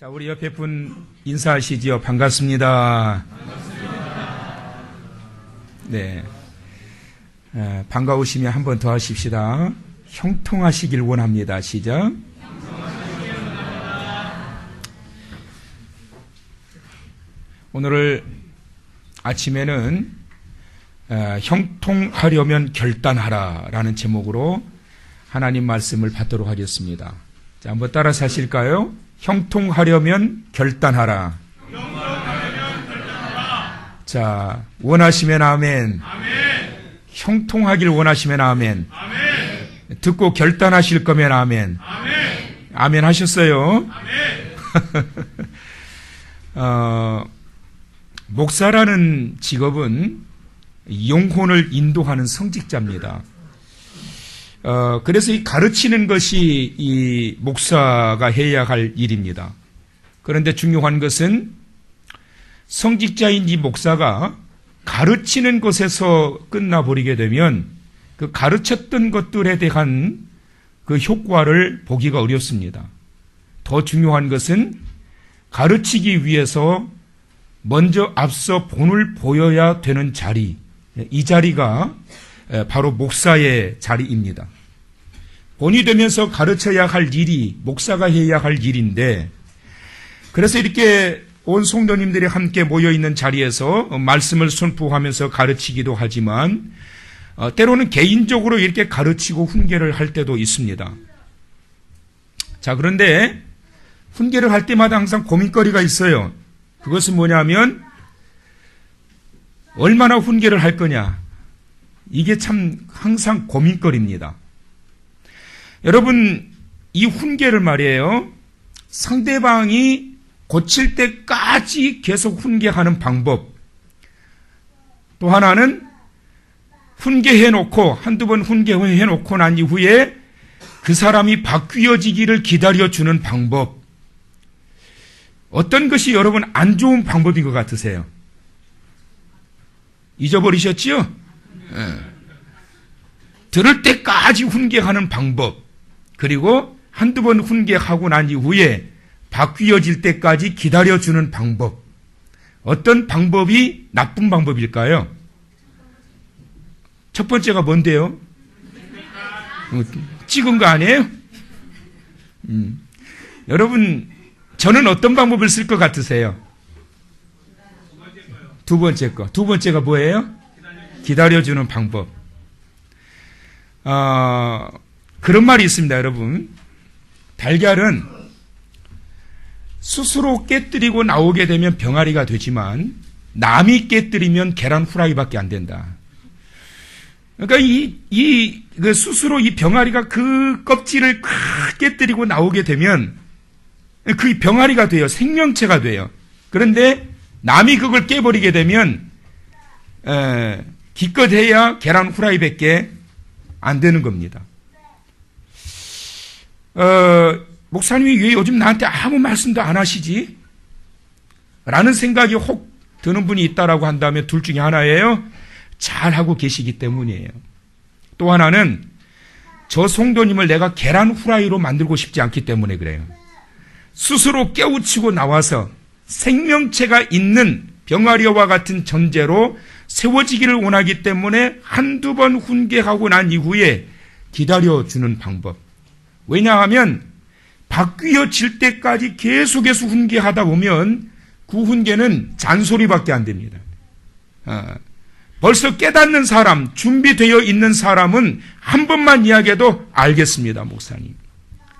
자, 우리 옆에 분 인사하시지요. 반갑습니다. 네. 반가우시면 한 번 더 하십시다. 형통하시길 원합니다. 시작. 오늘 아침에는 형통하려면 결단하라 라는 제목으로 하나님 말씀을 받도록 하겠습니다. 자, 한번 따라서 하실까요? 형통하려면 결단하라. 자, 원하시면 아멘. 형통하길 원하시면 아멘. 듣고 결단하실 거면 아멘. 아멘 하셨어요? 목사라는 직업은 영혼을 인도하는 성직자입니다. 그래서 이 가르치는 것이 이 목사가 해야 할 일입니다. 그런데 중요한 것은 성직자인 이 목사가 가르치는 것에서 끝나버리게 되면 그 가르쳤던 것들에 대한 그 효과를 보기가 어렵습니다. 더 중요한 것은 가르치기 위해서 먼저 앞서 본을 보여야 되는 자리, 이 자리가 바로 목사의 자리입니다. 본이 되면서 가르쳐야 할 일이 목사가 해야 할 일인데, 그래서 이렇게 온 성도님들이 함께 모여있는 자리에서 말씀을 선포하면서 가르치기도 하지만 때로는 개인적으로 이렇게 가르치고 훈계를 할 때도 있습니다. 자, 그런데 훈계를 할 때마다 항상 고민거리가 있어요. 그것은 뭐냐면 얼마나 훈계를 할 거냐. 이게 참 항상 고민거리입니다. 여러분, 이 훈계를 말이에요, 상대방이 고칠 때까지 계속 훈계하는 방법. 또 하나는 훈계해놓고 한두 번 훈계해놓고 난 이후에 그 사람이 바뀌어지기를 기다려주는 방법. 어떤 것이 여러분 안 좋은 방법인 것 같으세요? 잊어버리셨지요? 들을 때까지 훈계하는 방법, 그리고 한두 번 훈계하고 난 이후에 바뀌어질 때까지 기다려주는 방법. 어떤 방법이 나쁜 방법일까요? 첫 번째가 뭔데요? 찍은 거 아니에요? 여러분, 저는 어떤 방법을 쓸 것 같으세요? 두 번째 거. 두 번째가 뭐예요? 기다려주는 방법. 그런 말이 있습니다, 여러분. 달걀은 스스로 깨뜨리고 나오게 되면 병아리가 되지만 남이 깨뜨리면 계란 후라이밖에 안 된다. 그러니까 스스로 이 병아리가 그 껍질을 깨뜨리고 나오게 되면 그 병아리가 돼요. 생명체가 돼요. 그런데 남이 그걸 깨버리게 되면 기껏해야 계란 후라이밖에 안 되는 겁니다. 목사님이 왜 요즘 나한테 아무 말씀도 안 하시지? 라는 생각이 혹 드는 분이 있다라고 한다면 둘 중에 하나예요. 잘하고 계시기 때문이에요. 또 하나는 저 성도님을 내가 계란 후라이로 만들고 싶지 않기 때문에 그래요. 스스로 깨우치고 나와서 생명체가 있는 병아리와 같은 존재로 세워지기를 원하기 때문에 한두 번 훈계하고 난 이후에 기다려주는 방법. 왜냐하면 바뀌어질 때까지 계속해서 훈계하다 보면 그 훈계는 잔소리밖에 안 됩니다. 벌써 깨닫는 사람, 준비되어 있는 사람은 한 번만 이야기해도 알겠습니다, 목사님.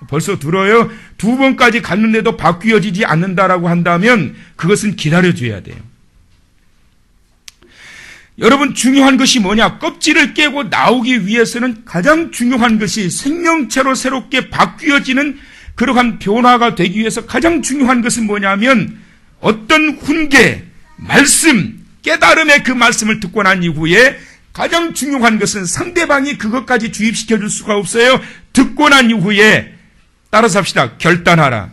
벌써 들어요. 두 번까지 갔는데도 바뀌어지지 않는다라고 한다면 그것은 기다려줘야 돼요. 여러분, 중요한 것이 뭐냐? 껍질을 깨고 나오기 위해서는 가장 중요한 것이 생명체로 새롭게 바뀌어지는 그러한 변화가 되기 위해서 가장 중요한 것은 뭐냐면 어떤 훈계, 말씀, 깨달음의 그 말씀을 듣고 난 이후에 가장 중요한 것은 상대방이 그것까지 주입시켜 줄 수가 없어요. 듣고 난 이후에 따라서 합시다. 결단하라.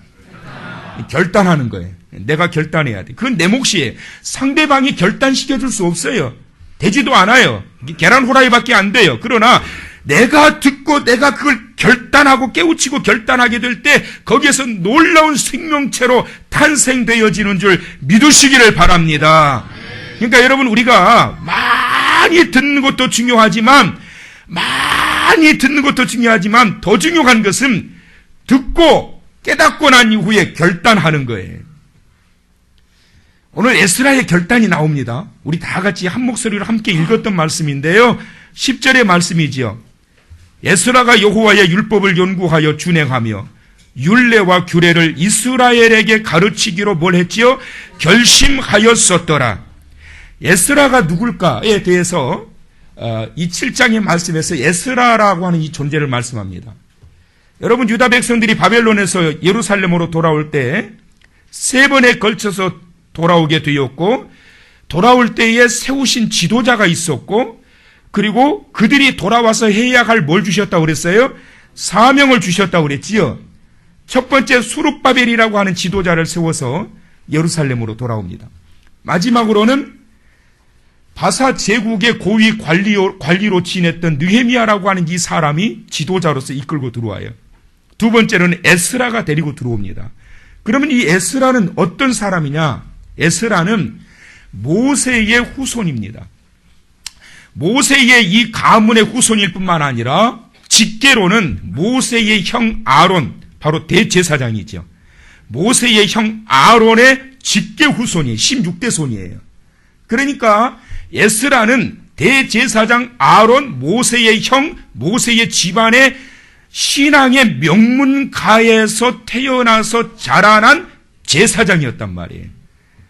결단하는 거예요. 내가 결단해야 돼. 그건 내 몫이에요. 상대방이 결단시켜 줄 수 없어요. 되지도 않아요. 계란 후라이밖에 안 돼요. 그러나 내가 듣고 내가 그걸 결단하고 깨우치고 결단하게 될 때 거기에서 놀라운 생명체로 탄생되어지는 줄 믿으시기를 바랍니다. 그러니까 여러분, 우리가 많이 듣는 것도 중요하지만 더 중요한 것은 듣고 깨닫고 난 이후에 결단하는 거예요. 오늘 에스라의 결단이 나옵니다. 우리 다 같이 한 목소리로 함께 읽었던 말씀인데요. 10절의 말씀이지요. 에스라가 여호와의 율법을 연구하여 준행하며 율례와 규례를 이스라엘에게 가르치기로 뭘 했지요? 결심하였었더라. 에스라가 누굴까에 대해서 이 7장의 말씀에서 에스라라고 하는 이 존재를 말씀합니다. 여러분, 유다 백성들이 바벨론에서 예루살렘으로 돌아올 때 3번에 걸쳐서 돌아오게 되었고, 돌아올 때에 세우신 지도자가 있었고, 그리고 그들이 돌아와서 해야 할 뭘 주셨다고 그랬어요? 사명을 주셨다고 그랬지요. 첫 번째 수룹바벨이라고 하는 지도자를 세워서 예루살렘으로 돌아옵니다. 마지막으로는 바사 제국의 고위 관리로 지냈던 느헤미야라고 하는 이 사람이 지도자로서 이끌고 들어와요. 두 번째로는 에스라가 데리고 들어옵니다. 그러면 이 에스라는 어떤 사람이냐? 에스라는 모세의 후손입니다. 모세의 이 가문의 후손일 뿐만 아니라 직계로는 모세의 형 아론, 바로 대제사장이죠. 모세의 형 아론의 직계 후손이 16대 손이에요. 그러니까 에스라는 대제사장 아론, 모세의 형, 모세의 집안의 신앙의 명문가에서 태어나서 자라난 제사장이었단 말이에요.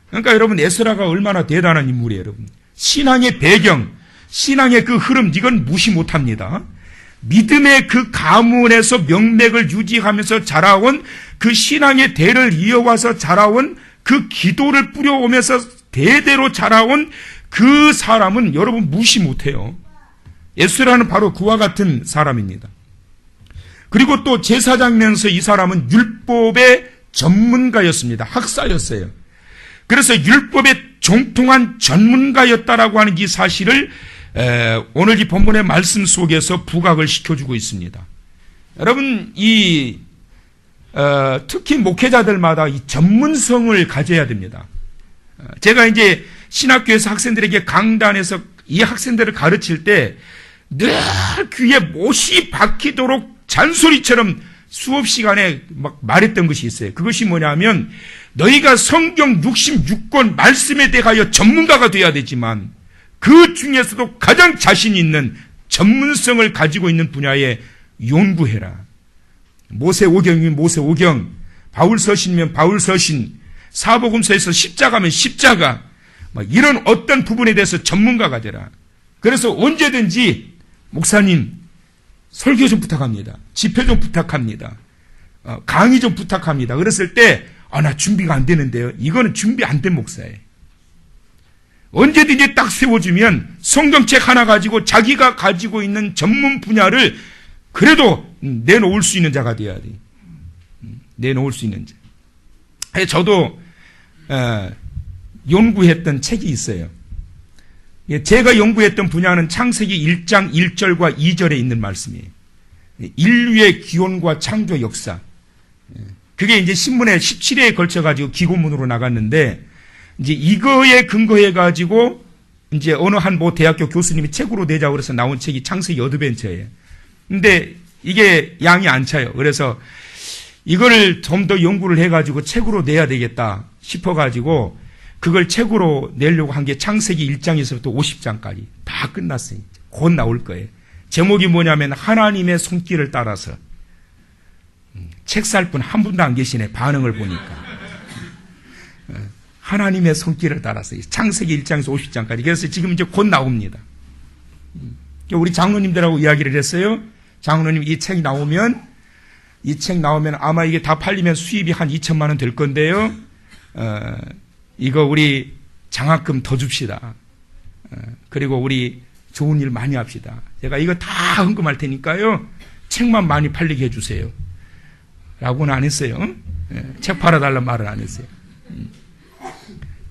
그러니까 여러분, 에스라가 얼마나 대단한 인물이에요, 여러분. 신앙의 배경, 신앙의 그 흐름, 이건 무시 못합니다. 믿음의 그 가문에서 명맥을 유지하면서 자라온 그 신앙의 대를 이어와서 자라온 그 기도를 뿌려오면서 대대로 자라온 그 사람은 여러분 무시 못해요. 에스라는 바로 그와 같은 사람입니다. 그리고 또 제사장면서 이 사람은 율법의 전문가였습니다. 학사였어요. 그래서 율법에 정통한 전문가였다라고 하는 이 사실을 오늘 이 본문의 말씀 속에서 부각을 시켜주고 있습니다. 여러분, 특히 목회자들마다 이 전문성을 가져야 됩니다. 제가 이제 신학교에서 학생들에게 강단에서 이 학생들을 가르칠 때 늘 귀에 못이 박히도록 잔소리처럼 수업 시간에 막 말했던 것이 있어요. 그것이 뭐냐면, 너희가 성경 66권 말씀에 대하여 전문가가 되어야 되지만 그 중에서도 가장 자신 있는 전문성을 가지고 있는 분야에 연구해라. 모세오경이면 모세오경, 바울서신이면 바울서신, 사복음서에서 십자가면 십자가, 이런 어떤 부분에 대해서 전문가가 되라. 그래서 언제든지 목사님 설교 좀 부탁합니다. 집회 좀 부탁합니다. 강의 좀 부탁합니다. 그랬을 때 나 준비가 안 되는데요. 이거는 준비 안 된 목사예요. 언제든지 딱 세워주면 성경책 하나 가지고 자기가 가지고 있는 전문 분야를 그래도 내놓을 수 있는 자가 돼야 돼. 내놓을 수 있는 자. 저도 연구했던 책이 있어요. 제가 연구했던 분야는 창세기 1장 1절과 2절에 있는 말씀이에요. 인류의 기원과 창조 역사. 그게 이제 신문에 17회에 걸쳐가지고 기고문으로 나갔는데, 이제 이거에 근거해가지고, 이제 어느 한 대학교 교수님이 책으로 내자고 그래서 나온 책이 창세기 어드벤처예요. 근데 이게 양이 안 차요. 그래서 이거를 좀 더 연구를 해가지고 책으로 내야 되겠다 싶어가지고, 그걸 책으로 내려고 한 게 창세기 1장에서부터 50장까지 다 끝났어요. 곧 나올 거예요. 제목이 뭐냐면, 하나님의 손길을 따라서. 책 살 분 한 분도 안 계시네, 반응을 보니까. 하나님의 손길을 따라서. 창세기 1장에서 50장까지. 그래서 지금 이제 곧 나옵니다. 우리 장로님들하고 이야기를 했어요. 장로님, 이 책 나오면 아마 이게 다 팔리면 수입이 한 2천만 원 될 건데요. 이거 우리 장학금 더 줍시다. 그리고 우리 좋은 일 많이 합시다. 제가 이거 다 헌금할 테니까요. 책만 많이 팔리게 해주세요. 라고는 안 했어요. 책 팔아달라는 말은 안 했어요.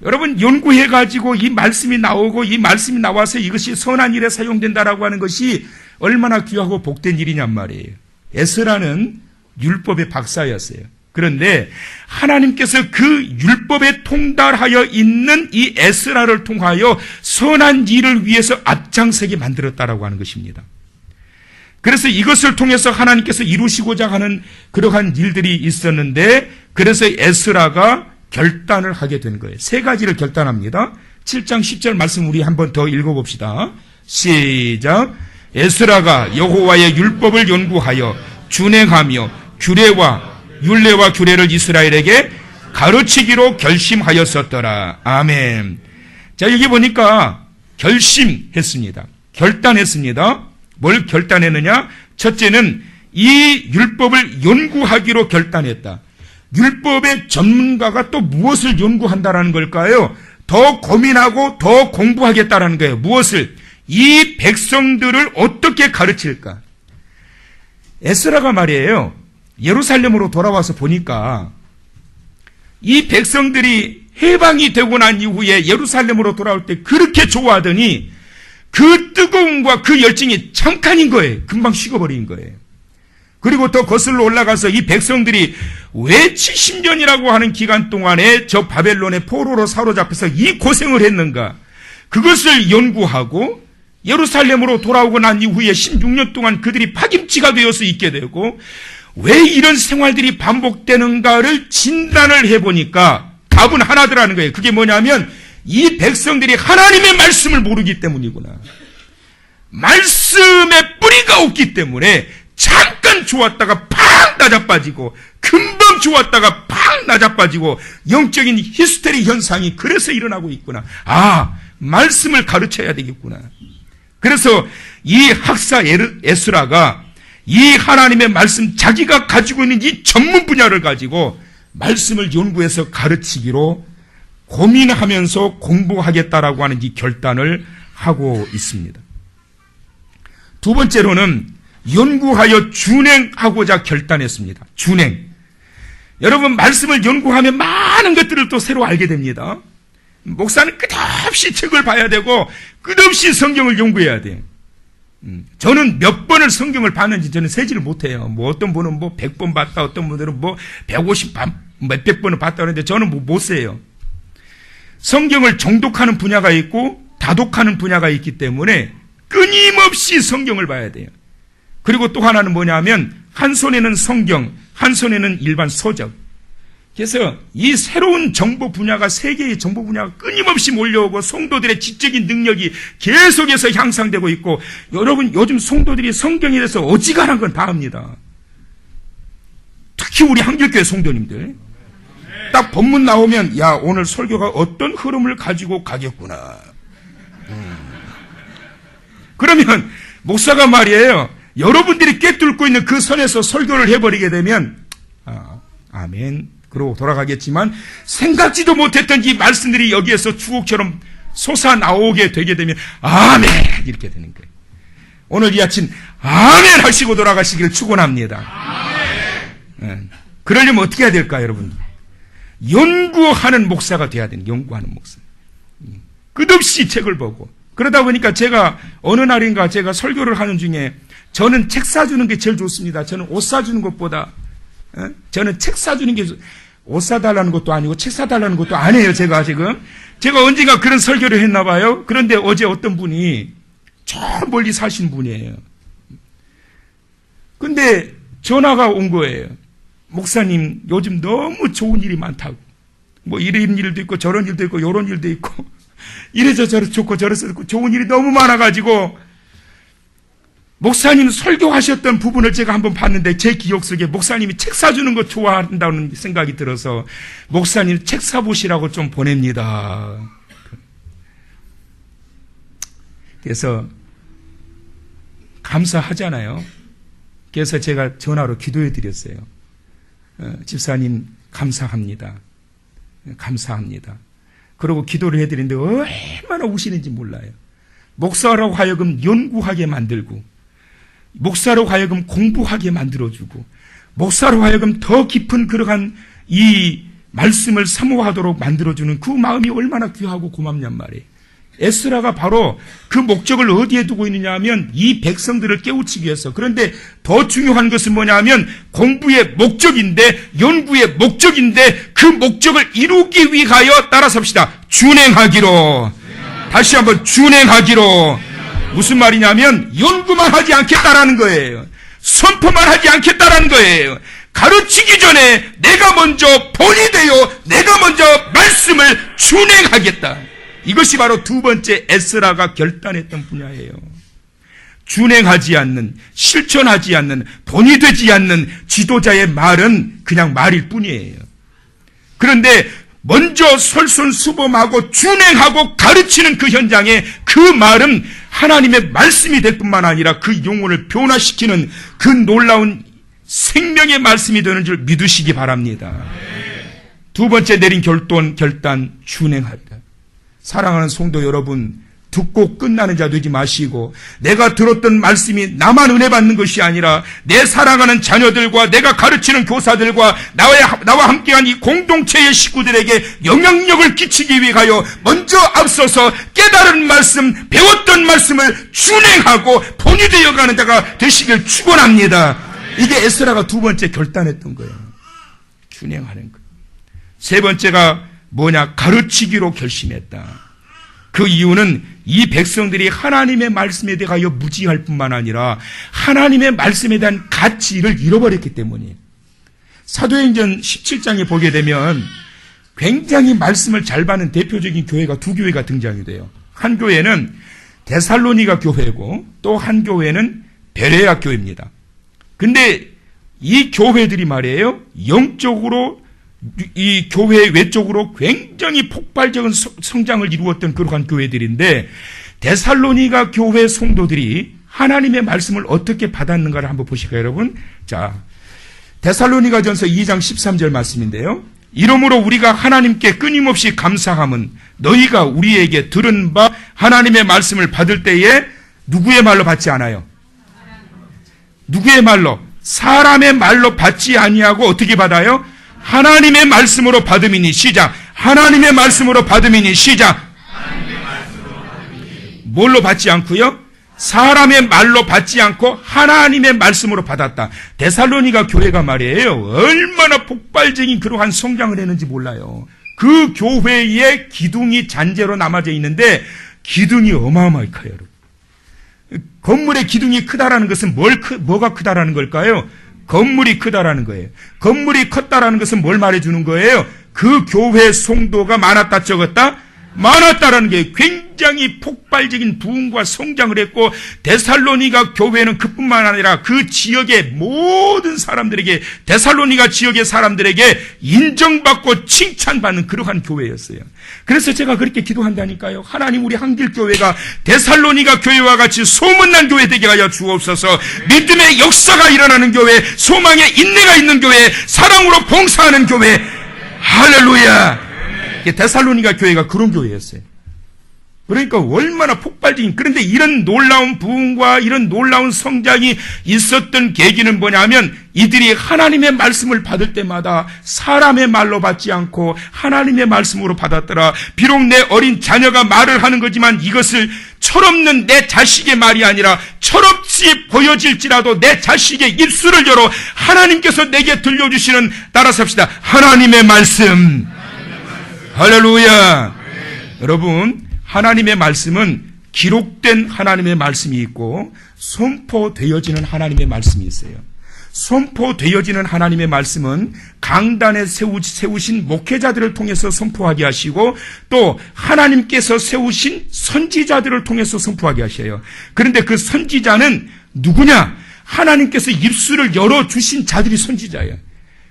여러분, 연구해가지고 이 말씀이 나오고 이 말씀이 나와서 이것이 선한 일에 사용된다라고 하는 것이 얼마나 귀하고 복된 일이냔 말이에요. 에스라는 율법의 박사였어요. 그런데 하나님께서 그 율법에 통달하여 있는 이 에스라를 통하여 선한 일을 위해서 앞장서게 만들었다라고 하는 것입니다. 그래서 이것을 통해서 하나님께서 이루시고자 하는 그러한 일들이 있었는데, 그래서 에스라가 결단을 하게 된 거예요. 세 가지를 결단합니다. 7장 10절 말씀 우리 한번 더 읽어봅시다. 시작. 에스라가 여호와의 율법을 연구하여 준행하며 율례와 규례를 이스라엘에게 가르치기로 결심하였었더라. 아멘. 자, 여기 보니까 결심했습니다. 결단했습니다. 뭘 결단했느냐? 첫째는 이 율법을 연구하기로 결단했다. 율법의 전문가가 또 무엇을 연구한다라는 걸까요? 더 고민하고 더 공부하겠다라는 거예요. 무엇을? 이 백성들을 어떻게 가르칠까? 에스라가 말이에요. 예루살렘으로 돌아와서 보니까 이 백성들이 해방이 되고 난 이후에 예루살렘으로 돌아올 때 그렇게 좋아하더니 그 뜨거움과 그 열정이 잠깐인 거예요. 금방 식어버린 거예요. 그리고 더 거슬러 올라가서 이 백성들이 왜 70년이라고 하는 기간 동안에 저 바벨론의 포로로 사로잡혀서 이 고생을 했는가? 그것을 연구하고 예루살렘으로 돌아오고 난 이후에 16년 동안 그들이 파김치가 되어서 있게 되고 왜 이런 생활들이 반복되는가를 진단을 해보니까 답은 하나더라는 거예요. 그게 뭐냐면 이 백성들이 하나님의 말씀을 모르기 때문이구나. 말씀의 뿌리가 없기 때문에 잠깐 좋았다가 팍 낮아빠지고 금방 좋았다가 팍 낮아빠지고 영적인 히스테리 현상이 그래서 일어나고 있구나. 아, 말씀을 가르쳐야 되겠구나. 그래서 이 학사 에스라가 이 하나님의 말씀, 자기가 가지고 있는 이 전문 분야를 가지고 말씀을 연구해서 가르치기로 고민하면서 공부하겠다라고 하는 이 결단을 하고 있습니다. 두 번째로는 연구하여 준행하고자 결단했습니다. 준행. 여러분, 말씀을 연구하면 많은 것들을 또 새로 알게 됩니다. 목사는 끝없이 책을 봐야 되고 끝없이 성경을 연구해야 돼요. 저는 몇 번을 성경을 봤는지 저는 세지를 못해요. 뭐 어떤 분은 뭐 100번 봤다, 어떤 분들은 뭐 150, 몇백 번을 봤다 그러는데 저는 뭐 못 세요. 성경을 정독하는 분야가 있고 다독하는 분야가 있기 때문에 끊임없이 성경을 봐야 돼요. 그리고 또 하나는 뭐냐면 한 손에는 성경, 한 손에는 일반 서적. 그래서 이 새로운 정보 분야가, 세계의 정보 분야가 끊임없이 몰려오고 성도들의 지적인 능력이 계속해서 향상되고 있고, 여러분 요즘 성도들이 성경에 대해서 어지간한 건 다 합니다. 특히 우리 한길교회 성도님들. 딱 본문 나오면 야, 오늘 설교가 어떤 흐름을 가지고 가겠구나. 그러면 목사가 말이에요, 여러분들이 꿰뚫고 있는 그 선에서 설교를 해버리게 되면 아멘 그러고 돌아가겠지만 생각지도 못했던 이 말씀들이 여기에서 주옥처럼 솟아나오게 되게 되면 아멘 이렇게 되는 거예요. 오늘 이 아침 아멘 하시고 돌아가시기를 축원합니다. 그러려면 어떻게 해야 될까요, 여러분? 연구하는 목사가 돼야 되는, 연구하는 목사. 끝없이 책을 보고. 그러다 보니까 제가 어느 날인가 제가 설교를 하는 중에 저는 책 사주는 게 제일 좋습니다. 저는 옷 사주는 것보다 저는 책 사주는 게, 옷 사달라는 것도 아니고 책 사달라는 것도 아니에요. 제가 지금 제가 언젠가 그런 설교를 했나 봐요. 그런데 어제 어떤 분이 저 멀리 사신 분이에요. 근데 전화가 온 거예요. 목사님 요즘 너무 좋은 일이 많다고, 뭐 이런 일도 있고 저런 일도 있고 요런 일도 있고 이래서 저래서 좋고 저래서 좋고 좋은 일이 너무 많아가지고 목사님 설교하셨던 부분을 제가 한번 봤는데 제 기억 속에 목사님이 책 사주는 거 좋아한다는 생각이 들어서 목사님 책 사보시라고 좀 보냅니다. 그래서 감사하잖아요. 그래서 제가 전화로 기도해 드렸어요. 집사님 감사합니다. 감사합니다. 그러고 기도를 해드리는데 얼마나 우시는지 몰라요. 목사로 하여금 연구하게 만들고, 목사로 하여금 공부하게 만들어주고, 목사로 하여금 더 깊은 그러한 이 말씀을 사모하도록 만들어주는 그 마음이 얼마나 귀하고 고맙냔 말이에요. 에스라가 바로 그 목적을 어디에 두고 있느냐 하면 이 백성들을 깨우치기 위해서. 그런데 더 중요한 것은 뭐냐 하면 공부의 목적인데, 연구의 목적인데, 그 목적을 이루기 위하여 따라서 합시다. 준행하기로. 다시 한번 준행하기로. 무슨 말이냐면 연구만 하지 않겠다라는 거예요. 선포만 하지 않겠다라는 거예요. 가르치기 전에 내가 먼저 본이 되어 내가 먼저 말씀을 준행하겠다. 이것이 바로 두 번째 에스라가 결단했던 분야예요. 준행하지 않는, 실천하지 않는, 본이 되지 않는 지도자의 말은 그냥 말일 뿐이에요. 그런데 먼저 솔선수범하고 준행하고 가르치는 그 현장에 그 말은 하나님의 말씀이 될 뿐만 아니라 그 영혼을 변화시키는 그 놀라운 생명의 말씀이 되는 줄 믿으시기 바랍니다. 두 번째 내린 결단 준행하다. 사랑하는 성도 여러분, 듣고 끝나는 자 되지 마시고 내가 들었던 말씀이 나만 은혜 받는 것이 아니라 내 사랑하는 자녀들과 내가 가르치는 교사들과 나와 함께한 이 공동체의 식구들에게 영향력을 끼치기 위하여 먼저 앞서서 깨달은 말씀, 배웠던 말씀을 준행하고 본이 되어가는 자가 되시길 축원합니다. 이게 에스라가 두 번째 결단했던 거예요. 준행하는 거. 세 번째가 뭐냐? 가르치기로 결심했다. 그 이유는 이 백성들이 하나님의 말씀에 대하여 무지할 뿐만 아니라 하나님의 말씀에 대한 가치를 잃어버렸기 때문이에요. 사도행전 17장에 보게 되면 굉장히 말씀을 잘 받는 대표적인 교회가 두 교회가 등장이 돼요. 한 교회는 데살로니가 교회고 또 한 교회는 베레아 교회입니다. 근데 이 교회들이 말이에요, 영적으로 이 교회 외적으로 굉장히 폭발적인 성장을 이루었던 그러한 교회들인데, 데살로니가 교회 성도들이 하나님의 말씀을 어떻게 받았는가를 한번 보실까요, 여러분? 자, 데살로니가전서 2장 13절 말씀인데요. 이러므로 우리가 하나님께 끊임없이 감사함은 너희가 우리에게 들은 바 하나님의 말씀을 받을 때에 누구의 말로 받지 않아요? 누구의 말로? 사람의 말로 받지 아니하고 어떻게 받아요? 하나님의 말씀으로 받음이니. 시작. 하나님의 말씀으로 받음이니. 시작. 뭘로 받지 않고요? 사람의 말로 받지 않고 하나님의 말씀으로 받았다. 데살로니가 교회가 말이에요, 얼마나 폭발적인 그러한 성장을 했는지 몰라요. 그 교회의 기둥이 잔재로 남아져 있는데 기둥이 어마어마하게 커요. 건물의 기둥이 크다라는 것은 뭐가 크다라는 걸까요? 건물이 크다라는 거예요. 건물이 컸다라는 것은 뭘 말해주는 거예요? 그 교회 성도가 많았다 적었다? 많았다라는 게 굉장히 폭발적인 부흥과 성장을 했고, 데살로니가 교회는 그뿐만 아니라 그 지역의 모든 사람들에게, 데살로니가 지역의 사람들에게 인정받고 칭찬받는 그러한 교회였어요. 그래서 제가 그렇게 기도한다니까요. 하나님, 우리 한길교회가 데살로니가 교회와 같이 소문난 교회 되게 하여 주옵소서. 믿음의 역사가 일어나는 교회, 소망의 인내가 있는 교회, 사랑으로 봉사하는 교회. 할렐루야. 데살로니가 교회가 그런 교회였어요. 그러니까 얼마나 폭발적인, 그런데 이런 놀라운 부흥과 이런 놀라운 성장이 있었던 계기는 뭐냐면, 이들이 하나님의 말씀을 받을 때마다 사람의 말로 받지 않고 하나님의 말씀으로 받았더라. 비록 내 어린 자녀가 말을 하는 거지만 이것을 철없는 내 자식의 말이 아니라 철없이 보여질지라도 내 자식의 입술을 열어 하나님께서 내게 들려주시는, 따라서 합시다, 하나님의 말씀. 할렐루야. 여러분, 하나님의 말씀은 기록된 하나님의 말씀이 있고 선포되어지는 하나님의 말씀이 있어요. 선포되어지는 하나님의 말씀은 강단에 세우신 목회자들을 통해서 선포하게 하시고, 또 하나님께서 세우신 선지자들을 통해서 선포하게 하셔요. 그런데 그 선지자는 누구냐? 하나님께서 입술을 열어주신 자들이 선지자예요.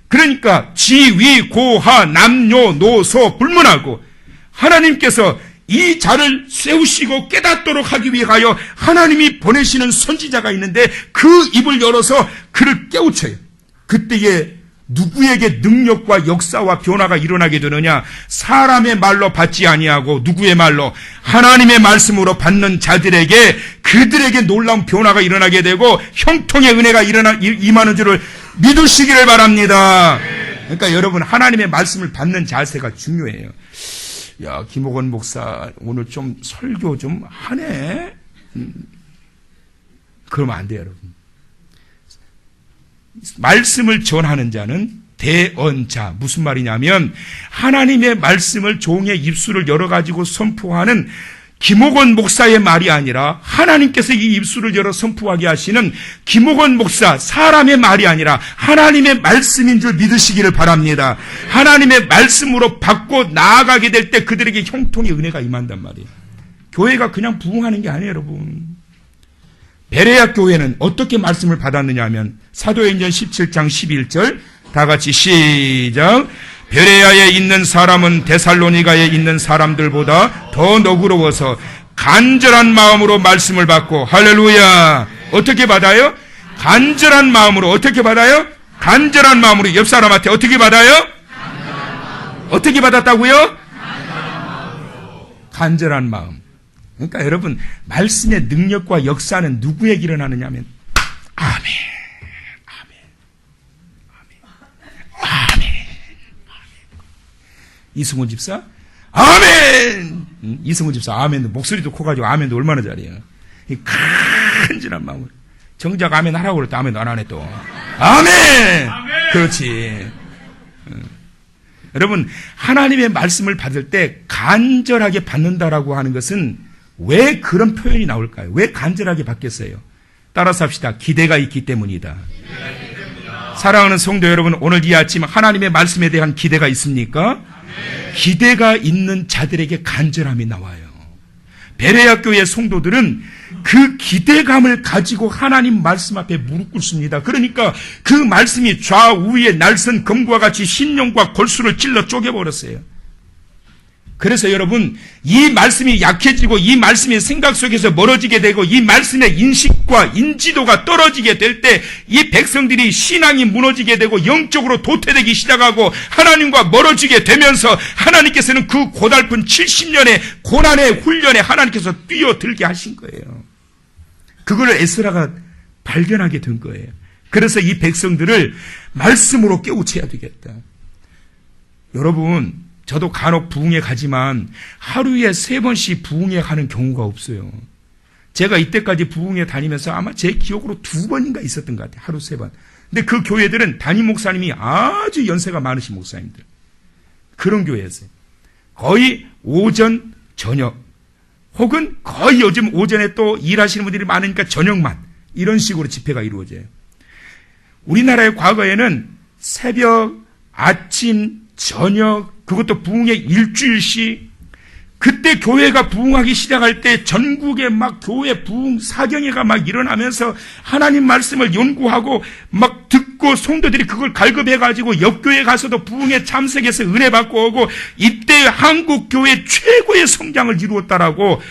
그러니까 지위, 고하, 남녀, 노소 불문하고 하나님께서 이 자를 세우시고 깨닫도록 하기 위하여 하나님이 보내시는 선지자가 있는데 그 입을 열어서 그를 깨우쳐요. 그때에 누구에게 능력과 역사와 변화가 일어나게 되느냐? 사람의 말로 받지 아니하고 누구의 말로? 하나님의 말씀으로 받는 자들에게, 그들에게 놀라운 변화가 일어나게 되고 형통의 은혜가 임하는 줄을 믿으시기를 바랍니다. 그러니까 여러분, 하나님의 말씀을 받는 자세가 중요해요. 야, 김옥원 목사 오늘 좀 설교 좀 하네. 그러면 안 돼요, 여러분. 말씀을 전하는 자는 대언자. 무슨 말이냐면 하나님의 말씀을 종의 입술을 열어가지고 선포하는 김옥원 목사의 말이 아니라 하나님께서 이 입술을 열어 선포하게 하시는 김옥원 목사 사람의 말이 아니라 하나님의 말씀인 줄 믿으시기를 바랍니다. 하나님의 말씀으로 받고 나아가게 될 때 그들에게 형통의 은혜가 임한단 말이에요. 교회가 그냥 부흥하는 게 아니에요, 여러분. 베레아 교회는 어떻게 말씀을 받았느냐 하면 사도행전 17장 11절 다 같이 시작. 베레아에 있는 사람은 데살로니가에 있는 사람들보다 더 너그러워서 간절한 마음으로 말씀을 받고, 할렐루야. 어떻게 받아요? 간절한 마음으로. 어떻게 받아요? 간절한 마음으로. 옆 사람한테 어떻게 받아요? 어떻게 받았다고요? 간절한 마음. 그러니까 여러분, 말씀의 능력과 역사는 누구에게 일어나느냐 하면 아멘, 아멘, 아멘, 아멘. 이승훈 집사 아멘. 이승훈 집사 아멘도 목소리도 커가지고 아멘도 얼마나 잘해요. 이 간절한 마음으로. 정작 아멘 하라고 그럴 때 아멘도 안 하네 또. 아멘. 그렇지. 여러분, 하나님의 말씀을 받을 때 간절하게 받는다라고 하는 것은 왜 그런 표현이 나올까요? 왜 간절하게 받겠어요? 따라서 합시다. 기대가 있기 때문이다. 사랑하는 성도 여러분, 오늘 이 아침 하나님의 말씀에 대한 기대가 있습니까? 기대가 있는 자들에게 간절함이 나와요. 베레아 교회 성도들은 그 기대감을 가지고 하나님 말씀 앞에 무릎 꿇습니다. 그러니까 그 말씀이 좌우에 날선 검과 같이 심령과 골수를 찔러 쪼개버렸어요. 그래서 여러분, 이 말씀이 약해지고 이 말씀이 생각 속에서 멀어지게 되고 이 말씀의 인식과 인지도가 떨어지게 될 때 이 백성들이 신앙이 무너지게 되고 영적으로 도태되기 시작하고 하나님과 멀어지게 되면서 하나님께서는 그 고달픈 70년의 고난의 훈련에 하나님께서 뛰어들게 하신 거예요. 그걸 에스라가 발견하게 된 거예요. 그래서 이 백성들을 말씀으로 깨우쳐야 되겠다. 여러분, 저도 간혹 부흥회 가지만 하루에 3번씩 부흥회 가는 경우가 없어요. 제가 이때까지 부흥회 다니면서 아마 제 기억으로 2번인가 있었던 것 같아요. 하루 3번. 근데 그 교회들은 담임 목사님이 아주 연세가 많으신 목사님들. 그런 교회였어요. 거의 오전, 저녁, 혹은 거의 요즘 오전에 또 일하시는 분들이 많으니까 저녁만, 이런 식으로 집회가 이루어져요. 우리나라의 과거에는 새벽, 아침, 저녁, 그것도 부흥회 일주일씩, 그때 교회가 부흥하기 시작할 때 전국에 막 교회 부흥 사경회가 막 일어나면서 하나님 말씀을 연구하고 막 듣고 성도들이 그걸 갈급해가지고 옆교회 가서도 부흥회 참석해서 은혜 받고 오고, 이때 한국 교회 최고의 성장을 이루었다라고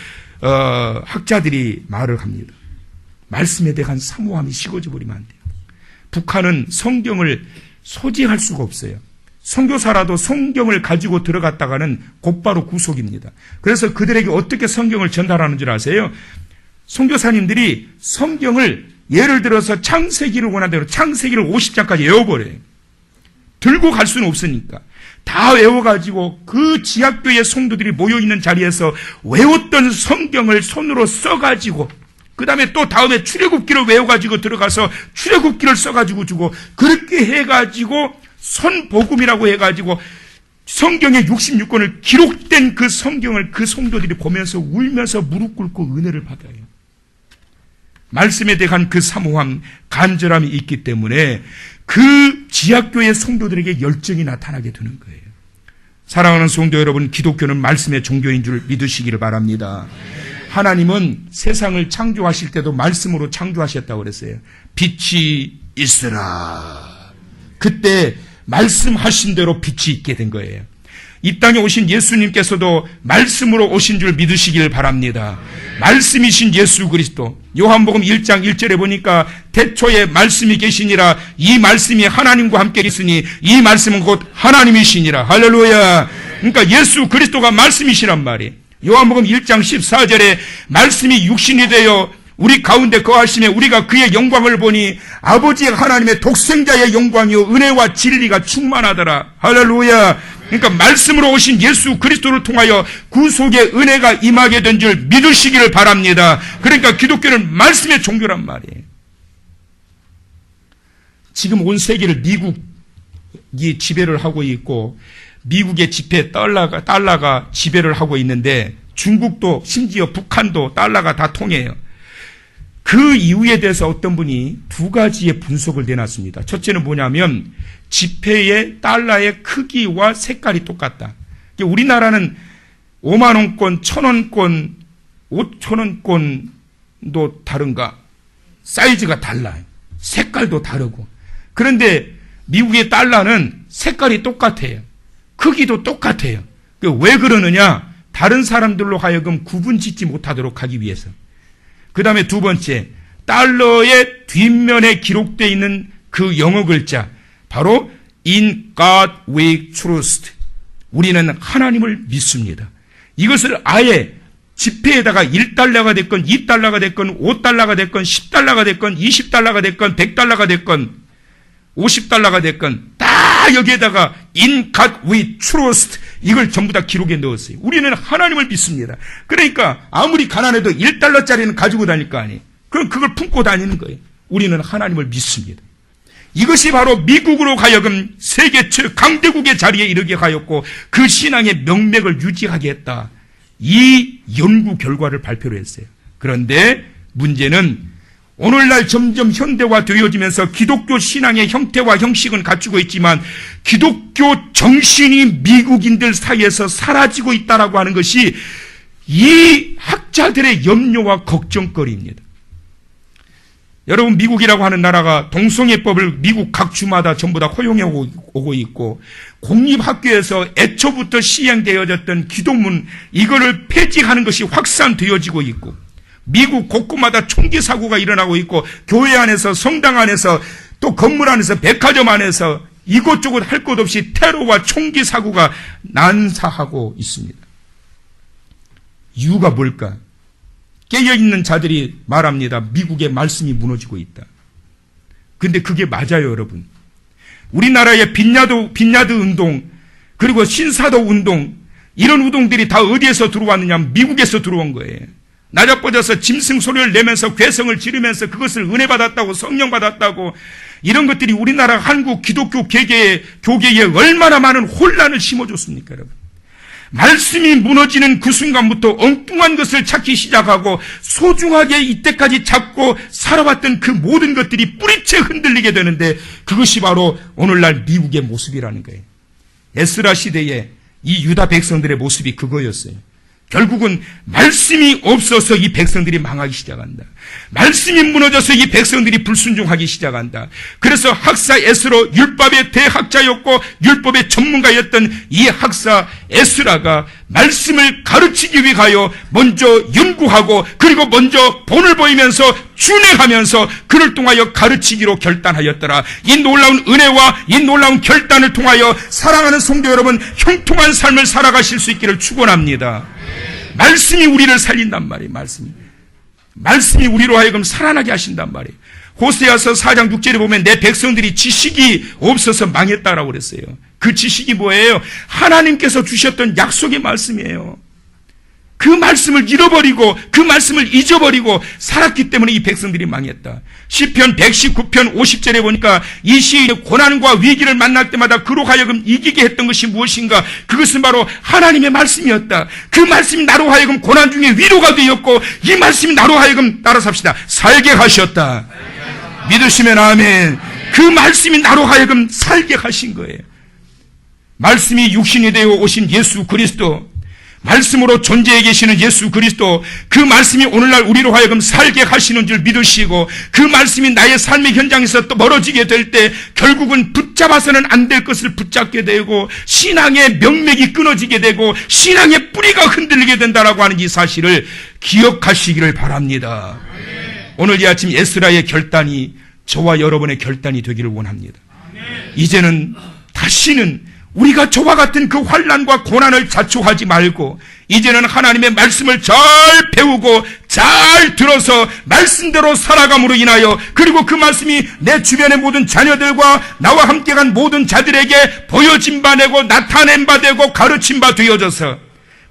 학자들이 말을 합니다. 말씀에 대한 사모함이 식어져 버리면 안 돼요. 북한은 성경을 소지할 수가 없어요. 선교사라도 성경을 가지고 들어갔다가는 곧바로 구속입니다. 그래서 그들에게 어떻게 성경을 전달하는 줄 아세요? 선교사님들이 성경을 예를 들어서 창세기를 원한대로 창세기를 50장까지 외워버려요. 들고 갈 수는 없으니까. 다 외워가지고 그 지하교회 성도들이 모여있는 자리에서 외웠던 성경을 손으로 써가지고 그 다음에 또 다음에 출애굽기를 외워가지고 들어가서 출애굽기를 써가지고 주고, 그렇게 해가지고 선복음이라고 해가지고 성경의 66권을 기록된 그 성경을 그 성도들이 보면서 울면서 무릎 꿇고 은혜를 받아요. 말씀에 대한 그 사모함, 간절함이 있기 때문에 그 지하교회 성도들에게 열정이 나타나게 되는 거예요. 사랑하는 성도 여러분, 기독교는 말씀의 종교인 줄 믿으시기를 바랍니다. 하나님은 세상을 창조하실 때도 말씀으로 창조하셨다고 그랬어요. 빛이 있으라. 그때 말씀하신 대로 빛이 있게 된 거예요. 이 땅에 오신 예수님께서도 말씀으로 오신 줄 믿으시길 바랍니다. 말씀이신 예수 그리스도. 요한복음 1장 1절에 보니까 태초에 말씀이 계시니라. 이 말씀이 하나님과 함께 있으니 이 말씀은 곧 하나님이시니라. 할렐루야. 그러니까 예수 그리스도가 말씀이시란 말이에요. 요한복음 1장 14절에 말씀이 육신이 되어 우리 가운데 거하심에 우리가 그의 영광을 보니 아버지 하나님의 독생자의 영광이요 은혜와 진리가 충만하더라. 할렐루야. 그러니까 말씀으로 오신 예수 그리스도를 통하여 구속의 은혜가 임하게 된 줄 믿으시기를 바랍니다. 그러니까 기독교는 말씀의 종교란 말이에요. 지금 온 세계를 미국이 지배를 하고 있고 미국의 지폐 달러가 지배를 하고 있는데 중국도 심지어 북한도 달러가 다 통해요. 그 이유에 대해서 어떤 분이 두 가지의 분석을 내놨습니다. 첫째는 뭐냐면 지폐의 달러의 크기와 색깔이 똑같다. 우리나라는 5만원권, 1,000원권, 5,000원권도 다른가? 사이즈가 달라요. 색깔도 다르고. 그런데 미국의 달러는 색깔이 똑같아요. 크기도 똑같아요. 왜 그러느냐? 다른 사람들로 하여금 구분 짓지 못하도록 하기 위해서. 그 다음에 두 번째, 달러의 뒷면에 기록되어 있는 그 영어 글자, 바로 In God we trust. 우리는 하나님을 믿습니다. 이것을 아예 지폐에다가 1달러가 됐건 2달러가 됐건 5달러가 됐건 10달러가 됐건 20달러가 됐건 100달러가 됐건 50달러가 됐건 다 여기에다가 In God we trust 이걸 전부 다 기록에 넣었어요. 우리는 하나님을 믿습니다. 그러니까 아무리 가난해도 1달러짜리는 가지고 다닐 거 아니에요. 그럼 그걸 품고 다니는 거예요. 우리는 하나님을 믿습니다. 이것이 바로 미국으로 하여금 세계 최강대국의 자리에 이르게 하였고 그 신앙의 명맥을 유지하게 했다. 이 연구 결과를 발표를 했어요. 그런데 문제는 오늘날 점점 현대화되어지면서 기독교 신앙의 형태와 형식은 갖추고 있지만 기독교 정신이 미국인들 사이에서 사라지고 있다라고 하는 것이 이 학자들의 염려와 걱정거리입니다. 여러분, 미국이라고 하는 나라가 동성애법을 미국 각 주마다 전부 다 허용해 오고 있고 공립학교에서 애초부터 시행되어졌던 기도문 이거를 폐지하는 것이 확산되어지고 있고 미국 곳곳마다 총기 사고가 일어나고 있고 교회 안에서 성당 안에서 또 건물 안에서 백화점 안에서 이곳저곳 할 것 없이 테러와 총기 사고가 난사하고 있습니다. 이유가 뭘까? 깨어있는 자들이 말합니다. 미국의 말씀이 무너지고 있다. 근데 그게 맞아요, 여러분. 우리나라의 빈야드 운동 그리고 신사도 운동 이런 운동들이 다 어디에서 들어왔느냐? 미국에서 들어온 거예요. 낮아뻗어서 짐승 소리를 내면서 괴성을 지르면서 그것을 은혜 받았다고 성령 받았다고 이런 것들이 우리나라 한국 기독교 교계에 얼마나 많은 혼란을 심어줬습니까, 여러분. 말씀이 무너지는 그 순간부터 엉뚱한 것을 찾기 시작하고 소중하게 이때까지 잡고 살아왔던 그 모든 것들이 뿌리채 흔들리게 되는데 그것이 바로 오늘날 미국의 모습이라는 거예요. 에스라 시대에 이 유다 백성들의 모습이 그거였어요. 결국은 말씀이 없어서 이 백성들이 망하기 시작한다. 말씀이 무너져서 이 백성들이 불순종하기 시작한다. 그래서 학사 에스로 율법의 대학자였고 율법의 전문가였던 이 학사 에스라가 말씀을 가르치기 위하여 먼저 연구하고 그리고 먼저 본을 보이면서 준행하면서 그를 통하여 가르치기로 결단하였더라. 이 놀라운 은혜와 이 놀라운 결단을 통하여 사랑하는 성도 여러분 형통한 삶을 살아가실 수 있기를 축원합니다. 말씀이 우리를 살린단 말이에요. 말씀이 우리로 하여금 살아나게 하신단 말이에요. 호세아서 4장 6절에 보면 내 백성들이 지식이 없어서 망했다라고 그랬어요. 그 지식이 뭐예요? 하나님께서 주셨던 약속의 말씀이에요. 그 말씀을 잃어버리고 그 말씀을 잊어버리고 살았기 때문에 이 백성들이 망했다. 시편 119편 50절에 보니까 이 시의 고난과 위기를 만날 때마다 그로 하여금 이기게 했던 것이 무엇인가? 그것은 바로 하나님의 말씀이었다. 그 말씀이 나로 하여금 고난 중에 위로가 되었고 이 말씀이 나로 하여금 따라 삽시다. 살게 하셨다. 믿으시면 아멘. 그 말씀이 나로 하여금 살게 하신 거예요. 말씀이 육신이 되어 오신 예수 그리스도, 말씀으로 존재해 계시는 예수 그리스도, 그 말씀이 오늘날 우리로 하여금 살게 하시는 줄 믿으시고 그 말씀이 나의 삶의 현장에서 또 멀어지게 될 때 결국은 붙잡아서는 안 될 것을 붙잡게 되고 신앙의 명맥이 끊어지게 되고 신앙의 뿌리가 흔들리게 된다라고 하는 이 사실을 기억하시기를 바랍니다. 오늘 이 아침 에스라의 결단이 저와 여러분의 결단이 되기를 원합니다. 이제는 다시는 우리가 저와 같은 그 환난과 고난을 자초하지 말고 이제는 하나님의 말씀을 잘 배우고 잘 들어서 말씀대로 살아감으로 인하여, 그리고 그 말씀이 내 주변의 모든 자녀들과 나와 함께 간 모든 자들에게 보여진 바 되고 나타낸 바 되고 가르친 바 되어져서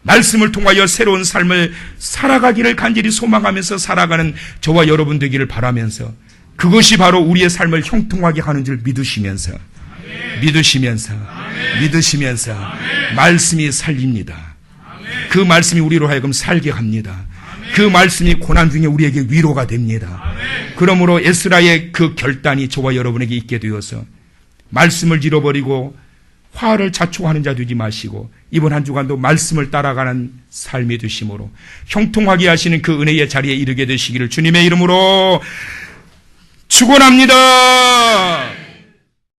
말씀을 통하여 새로운 삶을 살아가기를 간절히 소망하면서 살아가는 저와 여러분 되기를 바라면서, 그것이 바로 우리의 삶을 형통하게 하는 줄 믿으시면서 말씀이 살립니다. 그 말씀이 우리로 하여금 살게 합니다. 그 말씀이 고난 중에 우리에게 위로가 됩니다. 그러므로 에스라의 그 결단이 저와 여러분에게 있게 되어서 말씀을 잃어버리고 화를 자초하는 자 되지 마시고 이번 한 주간도 말씀을 따라가는 삶이 되심으로 형통하게 하시는 그 은혜의 자리에 이르게 되시기를 주님의 이름으로 축원합니다.